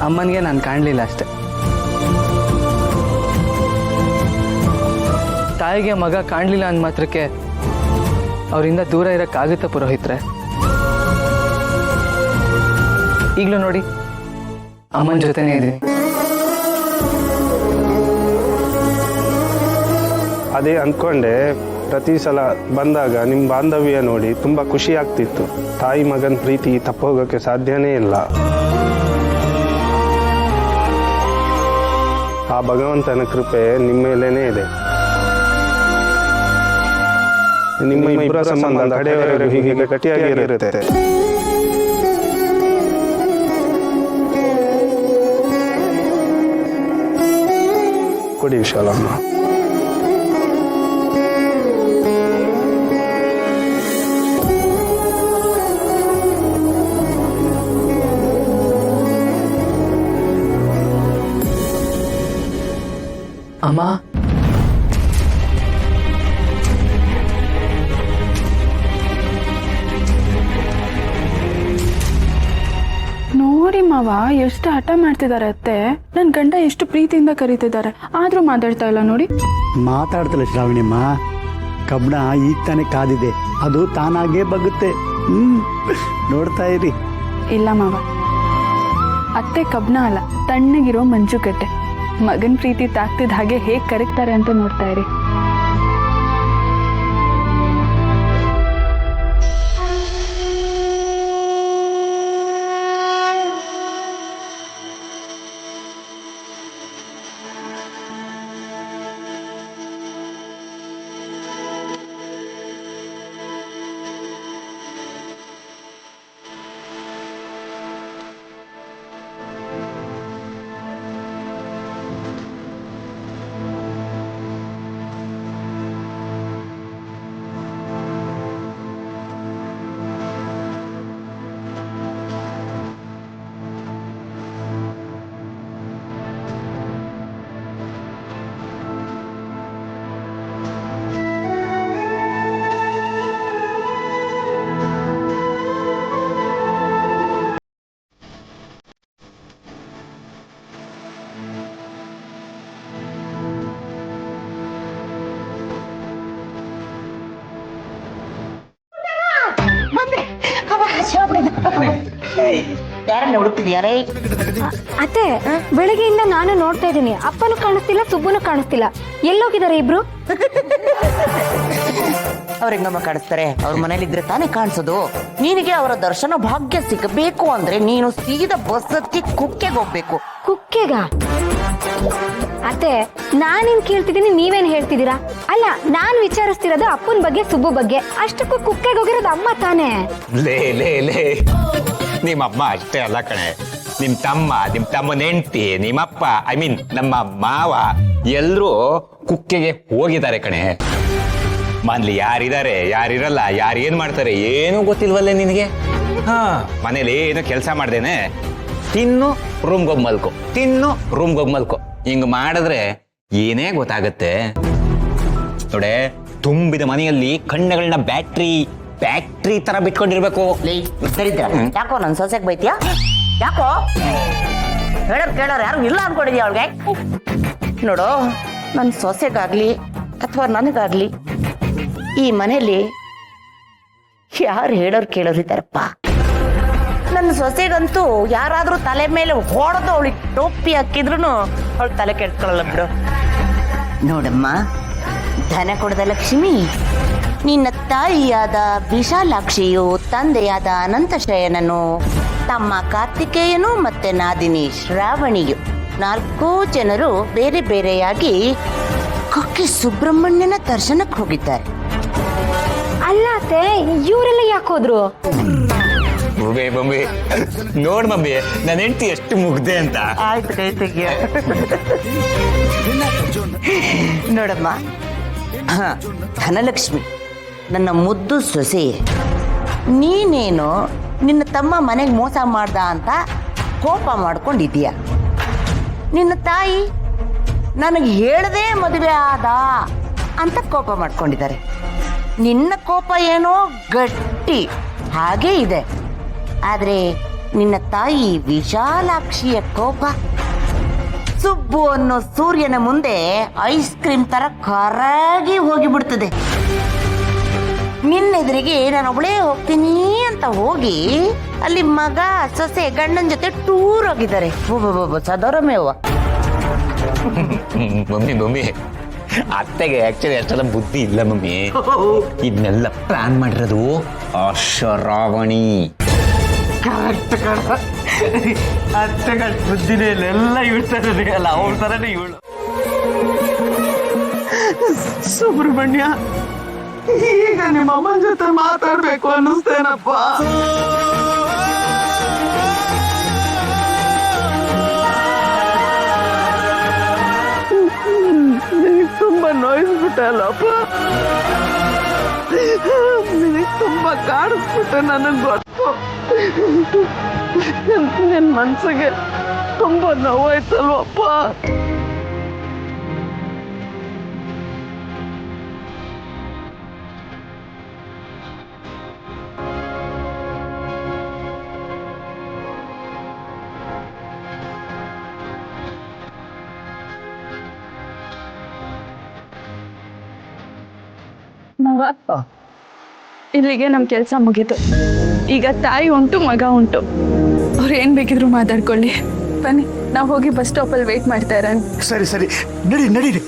ಅಮ್ಮನಿಗೆ ನಾನು ಕಾಣಲಿಲ್ಲ ಅಷ್ಟೆ. ತಾಯಿಗೆ ಮಗ ಕಾಣಲಿಲ್ಲ ಅಂದ ಮಾತ್ರಕ್ಕೆ ಅವರಿಂದ ದೂರ ಇರೋಕ್ಕಾಗುತ್ತೆ ಪುರೋಹಿತ್ರೆ? ಈಗಲೂ ನೋಡಿ ಅಮ್ಮನ ಜೊತೆನೇ ಇದೆ. ಅದೇ ಅಂದ್ಕೊಂಡೆ, ಪ್ರತಿ ಸಲ ಬಂದಾಗ ನಿಮ್ಮ ಬಾಂಧವ್ಯ ನೋಡಿ ತುಂಬ ಖುಷಿ ಆಗ್ತಿತ್ತು. ತಾಯಿ ಮಗನ ಪ್ರೀತಿ ತಪ್ಪೋಗೋಕ್ಕೆ ಸಾಧ್ಯನೇ ಇಲ್ಲ. ಆ ಭಗವಂತನ ಕೃಪೆ ನಿಮ್ಮ ಮೇಲೇನೇ ಇದೆ. ನಿಮ್ಮ ಇಬ್ಬರ ಸಂಬಂಧ ಕಡೆಯವರೆಗೂ ಹೀಗೆ ಗಟ್ಟಿಯಾಗಿರುತ್ತೆ. ಕೊಡಿ ವಿಶಾಲಮ್ಮ. ಅಮ್ಮ, ನೋಡಿ ಮಾವ ಎಷ್ಟು ಹಠ ಮಾಡ್ತಿದ್ದಾರೆ ಅತ್ತೆ. ನನ್ ಗಂಡ ಎಷ್ಟು ಪ್ರೀತಿಯಿಂದ ಕರೀತಿದ್ದಾರೆ, ಆದ್ರೂ ಮಾತಾಡ್ತಾ ಇಲ್ಲ ನೋಡಿ. ಮಾತಾಡ್ತಲ್ಲ ಶ್ರಾವಣಿಯಮ್ಮ, ಕಬ್ಬಣ ಈಗ ತಾನೇ ಕಾದಿದೆ, ಅದು ತಾನಾಗೇ ಬಗ್ಗುತ್ತೆ. ನೋಡ್ತಾ ಇರಿ. ಇಲ್ಲ ಮಾವ, ಅತ್ತೆ ಕಬ್ನ ಅಲ್ಲ, ತಣ್ಣಗಿರೋ ಮಂಜುಗಡ್ಡೆ. ಮಗನ್ ಪ್ರೀತಿ ತಾಕ್ತಿದ ಹಾಗೆ ಹೇಗ್ ಕರೀತಾರೆ ಅಂತ ನೋಡ್ತಾ ಇರಿ. ಯಾರನ್ನ ಹುಡುಕ್ತಿದ್ಯಾರೇ? ಅತ್ತೆ, ಬೆಳಗ್ಗೆಯಿಂದ ನಾನು ನೋಡ್ತಾ ಇದ್ದೀನಿ. ಅಪ್ಪನು ಕಾಣಿಸ್ತಿಲ್ಲ, ಸುಬ್ಬನು ಕಾಣಿಸ್ತಿಲ್ಲ. ಎಲ್ಲೋಗಿದ್ದಾರೆ ಇಬ್ರು? ಅವ್ರ ಹೆಂಗಮ್ಮ ಕಾಣಿಸ್ತಾರೆ? ಅವ್ರ ಮನೇಲಿದ್ರೆ ತಾನೇ ಕಾಣಿಸೋದು. ನಿನಗೆ ಅವರ ದರ್ಶನ ಭಾಗ್ಯ ಸಿಗಬೇಕು ಅಂದ್ರೆ ನೀನು ಸೀದಾ ಬಸ್ ಹತ್ತಿ ಕುಕ್ಕೆಗೆ ಹೋಗ್ಬೇಕು. ಕುಕ್ಕೆಗ? ಅತ್ತೆ, ನಾನೇನ್ ಕೇಳ್ತಿದ್ದೀನಿ, ನೀವೇನ್ ಹೇಳ್ತಿದ್ದೀರಾ? ಅಲ್ಲ, ನಾನ್ ವಿಚಾರಿಸ್ತಿರೋದು ಅಪ್ಪನ ಬಗ್ಗೆ, ಸುಬ್ಬು ಬಗ್ಗೆ. ಅಷ್ಟಕ್ಕೂ ಕುಕ್ಕೆಗೆ ಹೋಗಿರೋದು ಅಮ್ಮ ತಾನೇ. ಲೇ ಲೇ ಲೇ, ನಿಮ್ಮಮ್ಮ ಅಷ್ಟೇ ಅಲ್ಲ ಕಣೆ, ನಿಮ್ ತಮ್ಮನ ಹೆಂಡತಿ, ನಿಮ್ಮಪ್ಪ, ಐ ಮೀನ್ ನಮ್ಮ ಮಾವ ಎಲ್ರೂ ಕುಕ್ಕೆಗೆ ಹೋಗಿದ್ದಾರೆ ಕಣೆ. ಮನ್ಲಿ ಯಾರಿದ್ದಾರೆ, ಯಾರಿರಲ್ಲ, ಯಾರು ಏನ್ ಮಾಡ್ತಾರೆ ಏನೂ ಗೊತ್ತಿಲ್ವಲ್ಲೇ ನಿನಗೆ? ಹಾ, ಮನೇಲಿ ಏನು ಕೆಲಸ ಮಾಡ್ದೇನೆ, ತಿನ್ನು ರೂಮ್ಗೋಗಿ ಮಲ್ಕೊ, ತಿನ್ನು ರೂಮ್ಗೋಗಿ ಮಲ್ಕೊ. ಹಿಂಗ್ ಮಾಡಿದ್ರೆ ಏನೇ ಗೊತ್ತಾಗತ್ತೆ ನೋಡೆ. ತುಂಬಿದ ಮನೆಯಲ್ಲಿ ಕಣ್ಣುಗಳನ್ನ ಬ್ಯಾಟ್ರಿ ತರ ಬಿಟ್ಕೊಂಡಿರ್ಬೇಕು. ಯಾಕೋ ನನ್ ಸೊಸೆಗೆ ಬೈತ್ಯಾ? ಯಾಕೋ ಕೇಳೋರು ಯಾರು ಇಲ್ಲ ಅನ್ಕೊಂಡಿದ್ಯಾ ಅವಳಿಗೆ? ನೋಡು, ನನ್ನ ಸೊಸೆಗಾಗ್ಲಿ ಅಥವಾ ನನಗಾಗ್ಲಿ ಈ ಮನೇಲಿ ಯಾರು ಹೇಳೋರು ಇದ್ದಾರಪ್ಪ. ನನ್ನ ಸೊಸೆಗಂತೂ ಯಾರಾದ್ರೂ ತಲೆ ಮೇಲೆ ಹೊಡೆದು ಅವಳಿಗೆ ಟೋಪಿ ಹಾಕಿದ್ರು ಅವಳು ತಲೆ ಕೆಡ್ಕೊಳ್ಳಲ್ಲ ಬಿಡು. ನೋಡಮ್ಮ, ಧನ ಕೊಡದ ಲಕ್ಷ್ಮಿ, ನಿನ್ನ ತಾಯಿಯಾದ ವಿಶಾಲಾಕ್ಷಿಯು, ತಂದೆಯಾದ ಅನಂತಶಯನನು, ತಮ್ಮ ಕಾರ್ತಿಕೇಯನು ಮತ್ತೆ ನಾದಿನಿ ಶ್ರಾವಣಿಯು 4 ಜನರು ಬೇರೆ ಬೇರೆಯಾಗಿ ಕುಕ್ಕೆ ಸುಬ್ರಹ್ಮಣ್ಯನ ದರ್ಶನಕ್ಕೆ ಹೋಗಿದ್ದಾರೆ. ಅಲ್ಲ ಅತ್ತೆ, ಇವರೆಲ್ಲ ಯಾಕೆ ಹೋದ್ರು? ಮಮ್ಮಿ ನೋಡ್ ಮಮ್ಮಿ, ನನ್ನ ಹೆಂಡತಿ ಎಷ್ಟು ಮುಗ್ದೆ ಅಂತ. ಆಯ್ತು, ಕೈ ತೆಗಿಯ. ನೋಡಮ್ಮ, ಧನಲಕ್ಷ್ಮಿ, ನನ್ನ ಮುದ್ದು ಸೊಸೆ, ನೀನೇನು ನಿನ್ನ ತಮ್ಮ ಮನೆಗೆ ಮೋಸ ಮಾಡ್ದ ಅಂತ ಕೋಪ ಮಾಡ್ಕೊಂಡಿದ್ದೀಯ. ನಿನ್ನ ತಾಯಿ ನನಗೆ ಹೇಳದೆ ಮದುವೆ ಆದ ಅಂತ ಕೋಪ ಮಾಡ್ಕೊಂಡಿದ್ದಾರೆ. ನಿನ್ನ ಕೋಪ ಏನೋ ಗಟ್ಟಿ ಹಾಗೇ ಇದೆ, ಆದರೆ ನಿನ್ನ ತಾಯಿ ವಿಶಾಲಾಕ್ಷಿಯ ಕೋಪ. ಸುಬ್ಬು ಅನ್ನೋ ಸೂರ್ಯನ ಮುಂದೆ ಐಸ್ ಕ್ರೀಮ್ ತರ ಕರಗಿ ಹೋಗಿಬಿಡ್ತದೆ. ನಿನ್ನೆದುರಿಗೆ ನಾನೊಬ್ಳೇ ಹೋಗ್ತೀನಿ ಅಂತ ಹೋಗಿ ಅಲ್ಲಿ ಮಗ ಸೊಸೆ ಗಂಡನ ಜೊತೆ ಟೂರ್ ಹೋಗಿದ್ದಾರೆ. ಸದರಮೇವ. ಮಮ್ಮಿ ಅತ್ತೆಗೆ ಆಕ್ಚುಲಿ ಅಷ್ಟೆಲ್ಲ ಬುದ್ಧಿ ಇಲ್ಲ ಮಮ್ಮಿ. ಇದನ್ನೆಲ್ಲ ಪ್ಲಾನ್ ಮಾಡಿರೋದು ಅಶ್ವರಾವಣಿ. ಅತ್ತೆಗಳ ಬುದ್ಧಿನೇ ಎಲ್ಲ ಇಳ್ತಾರೆ ಅಲ್ಲ, ಅವ್ರ ತರನೇ ಇವಳು. ಸುಬ್ರಹ್ಮಣ್ಯ, ಈಗ ನಿಮ್ಮ ಅಮ್ಮನ ಜೊತೆ ಮಾತಾಡ್ಬೇಕು ಅನ್ನಿಸ್ತೇನಪ್ಪ. ತುಂಬಾ ನೋಯಿಸ್ಬಿಟ್ಟಲ್ಲಪ್ಪ, ನಿನಗೆ ತುಂಬಾ ಕಾಡಿಸ್ಬಿಟ್ಟೆ. ನನಗೆ ಗೊತ್ತು, ನಿನ್ನ ಮನ್ಸಿಗೆ ತುಂಬಾ ನೋವಾಯ್ತಲ್ವಪ್ಪ. ಇಲ್ಲಿಗೆ ನಮ್ಮ ಕೆಲಸ ಮುಗೀತು. ಈಗ ತಾಯಿ ಉಂಟು, ಮಗ ಉಂಟು. ಅವ್ರು ಏನ್ ಬೇಕಿದ್ರು ಮಾತಾಡ್ಕೊಳ್ಳಿ. ಬನ್ನಿ, ನಾವು ಹೋಗಿ ಬಸ್ ಸ್ಟಾಪಲ್ಲಿ ವೇಟ್ ಮಾಡ್ತಾ ಇರೋಣ. ಸರಿ ನಡೀರಿ.